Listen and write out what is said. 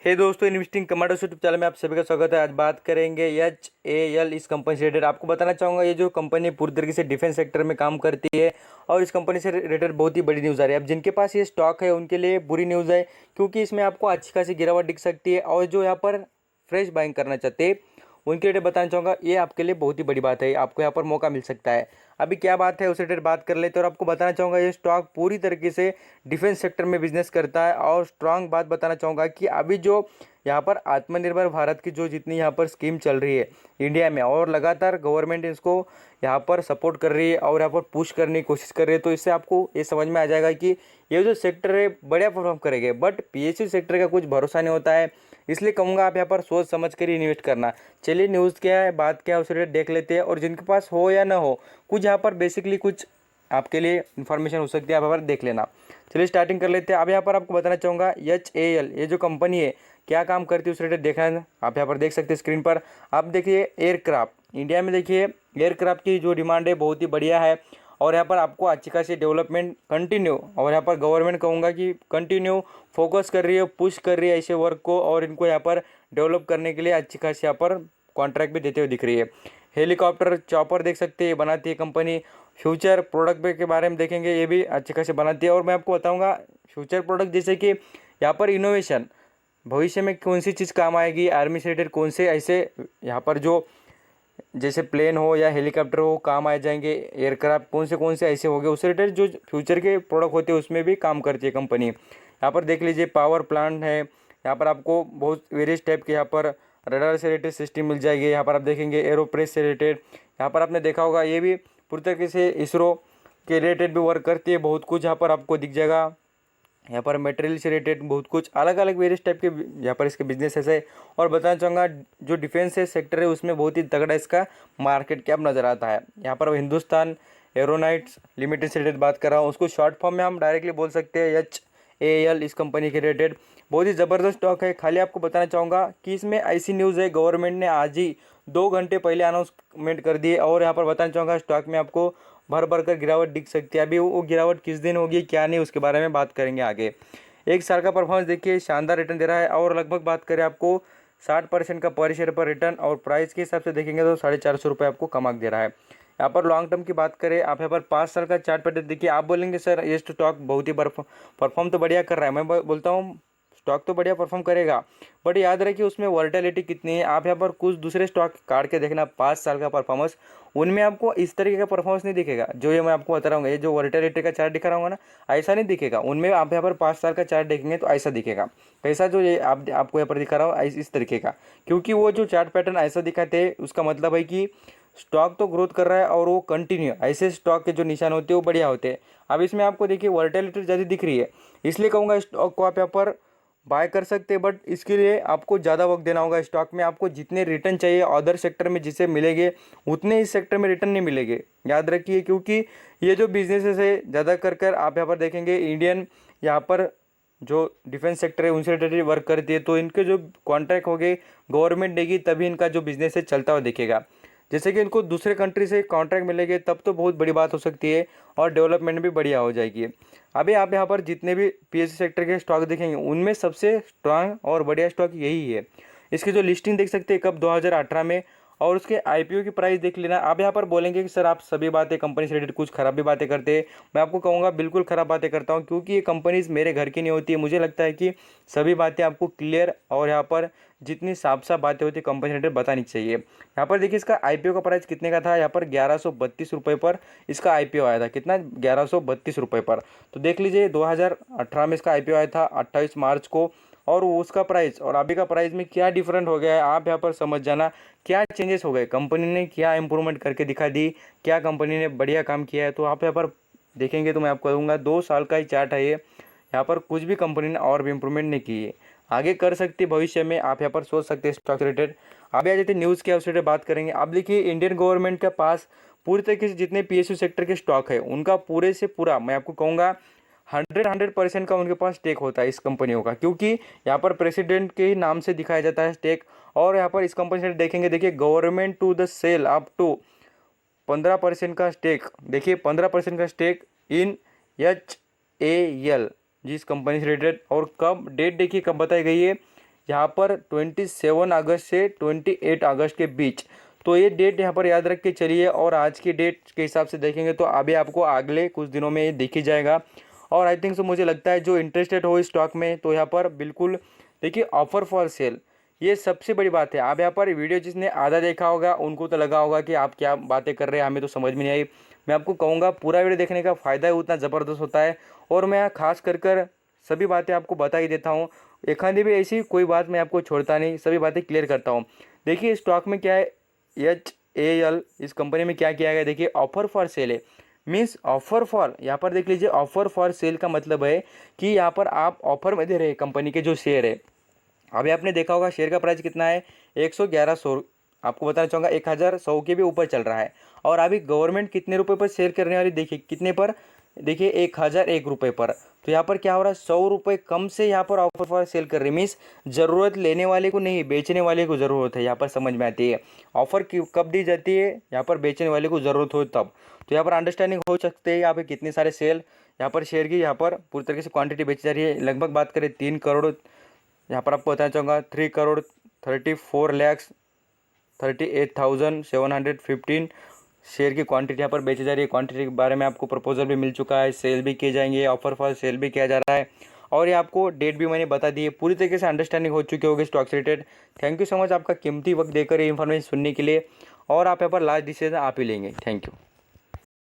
हे दोस्तों, investing commandos YouTube channel में आप सभी का स्वागत है। आज बात करेंगे HAL इस कंपनी से रिलेटेड। आपको बताना चाहूँगा ये जो कंपनी पूरी तरीके से डिफेंस सेक्टर में काम करती है और इस कंपनी से रिलेटेड बहुत ही बड़ी न्यूज़ आ रही है। अब जिनके पास ये स्टॉक है उनके लिए बुरी न्यूज़ है, क्योंकि इसमें आपको अच्छी खासी गिरावट दिख सकती है। और जो यहाँ पर फ्रेश बाइंग करना चाहते हैं उनके लिए बताना चाहूँगा ये आपके लिए बहुत ही बड़ी बात है, आपको यहाँ पर मौका मिल सकता है। अभी क्या बात है उस रिलेटेड बात कर लेते हैं। और आपको बताना चाहूँगा ये स्टॉक पूरी तरीके से डिफेंस सेक्टर में बिजनेस करता है। और स्ट्रांग बात बताना चाहूँगा कि अभी जो यहाँ पर आत्मनिर्भर भारत की जो जितनी यहाँ पर स्कीम चल रही है इंडिया में, और लगातार गवर्नमेंट इसको यहाँ पर सपोर्ट कर रही है और यहाँ पर पुश करने की कोशिश कर रही है, तो इससे आपको ये समझ में आ जाएगा कि ये जो सेक्टर है बढ़िया परफॉर्म करेंगे। बट PSU सेक्टर का कुछ भरोसा नहीं होता है, इसलिए कहूँगा आप यहाँ पर सोच समझ कर ही इन्वेस्ट करना। चलिए न्यूज़ क्या है, बात क्या है उसे देख लेते हैं। और जिनके पास हो या ना हो, कुछ यहाँ पर बेसिकली कुछ आपके लिए इन्फॉर्मेशन हो सकती है, आप यहाँ पर देख लेना। चलिए स्टार्टिंग कर लेते हैं। अब यहाँ पर आपको बताना चाहूँगा HAL ये जो कंपनी है क्या काम करती है उस रिलेटेड देखना है। आप यहाँ पर देख सकते हैं स्क्रीन पर। आप देखिए एयरक्राफ्ट, इंडिया में देखिए एयरक्राफ्ट की जो डिमांड है बहुत ही बढ़िया है। और यहाँ पर आपको अच्छी खासी डेवलपमेंट कंटिन्यू, और यहाँ पर गवर्नमेंट कहूँगा कि कंटिन्यू फोकस कर रही है, पुश कर रही है ऐसे वर्क को, और इनको यहाँ पर डेवलप करने के लिए अच्छी खासी यहाँ पर कॉन्ट्रैक्ट भी देते हुए दिख रही है। हेलीकॉप्टर चॉपर देख सकते हैं बनाती है कंपनी। फ्यूचर प्रोडक्ट के बारे में देखेंगे, ये भी अच्छे खासे बनाती है। और मैं आपको बताऊंगा फ्यूचर प्रोडक्ट जैसे कि यहाँ पर इनोवेशन, भविष्य में कौन सी चीज़ काम आएगी, आर्मी से रिलेटेड कौन से ऐसे यहाँ पर जो जैसे प्लेन हो या हेलीकॉप्टर हो काम आ जाएंगे, एयरक्राफ्ट कौन से ऐसे हो गए, उससे रिलेटेड जो फ्यूचर के प्रोडक्ट होते हैं उसमें भी काम करती है कंपनी। यहाँ पर देख लीजिए पावर प्लांट है, यहाँ पर आपको बहुत वेरियस टाइप के यहाँ पर रडार से रिलेटेड सिस्टम मिल जाएगी। यहाँ पर आप देखेंगे एरोप्रेस से रिलेटेड, यहाँ पर आपने देखा होगा ये भी पूरी तरीके से इसरो के रिलेटेड भी वर्क करती है। बहुत कुछ यहाँ पर आपको दिख जाएगा। यहाँ पर मटेरियल से रिलेटेड बहुत कुछ अलग अलग वेरियस टाइप के यहाँ पर इसके बिजनेसेस है। और बताना चाहूँगा जो डिफेंस सेक्टर है उसमें बहुत ही तगड़ा इसका मार्केट कैप नज़र आता है। यहाँ पर हिंदुस्तान एरोनॉटिक्स लिमिटेड से रिलेटेड बात कर रहा हूँ, उसको शॉर्ट फॉर्म में हम डायरेक्टली बोल सकते हैं HAL इस कंपनी के रिलेटेड। बहुत ही ज़बरदस्त स्टॉक है। खाली आपको बताना चाहूँगा कि इसमें ऐसी न्यूज़ है, गवर्नमेंट ने आज ही 2 घंटे पहले अनाउंसमेंट कर दिए। और यहाँ पर बताना चाहूँगा स्टॉक में आपको भर भर कर गिरावट दिख सकती है। अभी वो गिरावट किस दिन होगी क्या नहीं उसके बारे में बात करेंगे आगे। 1 साल का परफॉर्मेंस देखिए शानदार रिटर्न दे रहा है। और लगभग बात करें आपको 60% का पर शेयर पर रिटर्न, और प्राइस के हिसाब से देखेंगे तो 450 रुपये आपको कमा के दे रहा है। यहाँ पर लॉन्ग टर्म की बात करें, आप यहाँ पर 5 साल का चार्ट पैटर्न देखिए। आप बोलेंगे सर ये स्टॉक बहुत ही परफॉर्म तो बढ़िया कर रहा है। मैं बोलता हूँ स्टॉक तो बढ़िया परफॉर्म करेगा, बट याद रखिए उसमें वॉलेटिलिटी कितनी है। आप यहाँ पर कुछ दूसरे स्टॉक काट के देखना 5 साल का परफॉर्मेंस, उनमें आपको इस तरीके का परफॉर्मेंस नहीं दिखेगा जो ये मैं आपको बता रहा हूँ। ये जो वॉलेटिलिटी का चार्ट दिखा रहा हूँ ना, ऐसा नहीं दिखेगा। उनमें आप यहाँ पर 5 साल का चार्ट देखेंगे तो ऐसा दिखेगा। कैसा जो ये आपको यहाँ पर दिखा रहा हूँ इस तरीके का, क्योंकि वो जो चार्ट पैटर्न ऐसा दिखाते हैं उसका मतलब है कि स्टॉक तो ग्रोथ कर रहा है और वो कंटिन्यू ऐसे स्टॉक के जो निशान होते हैं वो बढ़िया होते हैं। अब इसमें आपको देखिए वॉलेटिलिटी ज़्यादा दिख रही है, इसलिए कहूँगा स्टॉक को आप यहाँ पर बाय कर सकते हैं। बट इसके लिए आपको ज़्यादा वक्त देना होगा। स्टॉक में आपको जितने रिटर्न चाहिए अदर सेक्टर में जिसे मिलेंगे उतने इस सेक्टर में रिटर्न नहीं मिलेंगे, याद रखिए। क्योंकि ये जो बिजनेसेस है ज़्यादा कर आप यहाँ पर देखेंगे इंडियन यहाँ पर जो डिफेंस सेक्टर है उनसे रिलेटेड वर्क करती है, तो इनके जो कॉन्ट्रैक्ट हो गए गवर्नमेंट देगी तभी इनका जो बिजनेस है चलता हुआ दिखेगा। जैसे कि इनको दूसरे कंट्री से कॉन्ट्रैक्ट मिलेंगे तब तो बहुत बड़ी बात हो सकती है और डेवलपमेंट भी बढ़िया हो जाएगी। अभी आप यहाँ पर जितने भी PSU सेक्टर के स्टॉक देखेंगे उनमें सबसे स्ट्रांग और बढ़िया स्टॉक यही है। इसकी जो लिस्टिंग देख सकते हैं कब 2018 में, और उसके IPO की प्राइस देख लेना। आप यहाँ पर बोलेंगे कि सर आप सभी बातें कंपनी से रिलेटेड कुछ खराब भी बातें करते हैं। मैं आपको कहूँगा बिल्कुल खराब बातें करता हूँ, क्योंकि ये कंपनीज मेरे घर की नहीं होती है। मुझे लगता है कि सभी बातें आपको क्लियर और यहाँ पर जितनी साफ साफ बातें होती है कंपनी से रिलेटेड बतानी चाहिए। यहाँ पर देखिए इसका IPO का प्राइस कितने का था, यहाँ पर 1132 रुपये पर इसका IPO आया था। कितना, 1132 रुपये पर। तो देख लीजिए 2018 में इसका IPO आया था 28 मार्च को, और उसका प्राइस और अभी का प्राइस में क्या डिफरेंट हो गया है आप यहाँ पर समझ जाना। क्या चेंजेस हो गए, कंपनी ने क्या इंप्रूवमेंट करके दिखा दी, क्या कंपनी ने बढ़िया काम किया है। तो आप यहाँ पर देखेंगे तो मैं आपको कहूँगा 2 साल का ही चार्ट है ये। यहाँ पर कुछ भी कंपनी ने और भी इंप्रूवमेंट नहीं की है, आगे कर सकती है भविष्य में। आप यहाँ पर सोच सकते हैं स्टॉक रिलेटेड। अभी आ जाते न्यूज़ के उससे बात करेंगे। आप देखिए इंडियन गवर्नमेंट के पास पूरी तरीके से जितने PSU सेक्टर के स्टॉक है उनका पूरे से पूरा मैं आपको कहूँगा 100% का उनके पास स्टेक होता है इस कंपनियों का, क्योंकि यहाँ पर प्रेसिडेंट के ही नाम से दिखाया जाता है स्टेक। और यहाँ पर इस कंपनी से देखेंगे, देखिए government to the sell up to 15% का स्टेक, देखिए 15% का स्टेक इन HAL जिस कंपनी से रिलेटेड। और कब डेट देखिए कब बताई गई है, यहाँ पर 27 अगस्त से 28 अगस्त के बीच। तो ये डेट यहाँ पर याद रख के चलिए, और आज की डेट के हिसाब से देखेंगे तो अभी आपको अगले कुछ दिनों में ये दिख ही जाएगा। और आई थिंक सो मुझे लगता है जो इंटरेस्टेड हो इस स्टॉक में तो यहाँ पर बिल्कुल देखिए, ऑफर फॉर सेल, ये सबसे बड़ी बात है। आप यहाँ पर वीडियो जिसने आधा देखा होगा उनको तो लगा होगा कि आप क्या बातें कर रहे हैं, हमें तो समझ में नहीं आई। मैं आपको कहूँगा पूरा वीडियो देखने का फ़ायदा ही उतना ज़बरदस्त होता है, और मैं यहाँ खास कर सभी बातें आपको बता ही देता हूँ। एक आधी भी ऐसी कोई बात मैं आपको छोड़ता नहीं, सभी बातें क्लियर करता हूँ। देखिए स्टॉक में क्या है, HAL इस कंपनी में क्या किया गया, देखिए ऑफर फॉर सेल है। मीन्स ऑफर फॉर, यहाँ पर देख लीजिए, ऑफर फॉर सेल का मतलब है कि यहाँ पर आप ऑफर में दे रहे हैं कंपनी के जो शेयर है। अभी आपने देखा होगा शेयर का प्राइस कितना है, 111 आपको बताना चाहूँगा 1100 के भी ऊपर चल रहा है। और अभी गवर्नमेंट कितने रुपए पर शेयर करने वाली, देखिए कितने पर, देखिए 1001 रुपये पर। तो यहाँ पर क्या हो रहा है, 100 रुपये कम से यहाँ पर ऑफर फॉर सेल कर रही, मीन्स ज़रूरत लेने वाले को नहीं, बेचने वाले को ज़रूरत है, यहाँ पर समझ में आती है। ऑफर कब दी जाती है, यहाँ पर बेचने वाले को ज़रूरत हो तब। तो यहाँ पर अंडरस्टैंडिंग हो सकते हैं यहाँ पे कितने सारे सेल, यहाँ पर शेयर की यहाँ पर पूरी तरीके से क्वांटिटी बेची जा रही है। लगभग बात करें 3 करोड़, यहाँ पर आपको बताना चाहूँगा 3,34,38,715 शेयर की क्वांटिटी यहाँ पर बेची जा रही है। क्वांटिटी के बारे में आपको प्रपोजल भी मिल चुका है, सेल भी किए जाएंगे, ऑफर फॉर सेल भी किया जा रहा है, और ये आपको डेट भी मैंने बता दी है। पूरी तरीके से अंडरस्टैंडिंग हो चुकी होगी स्टॉक से related. Thank you so much आपका कीमती वक्त देकर ये इन्फॉर्मेशन सुनने के लिए, और आप यहाँ पर लास्ट डिसीजन आप ही लेंगे। Thank you.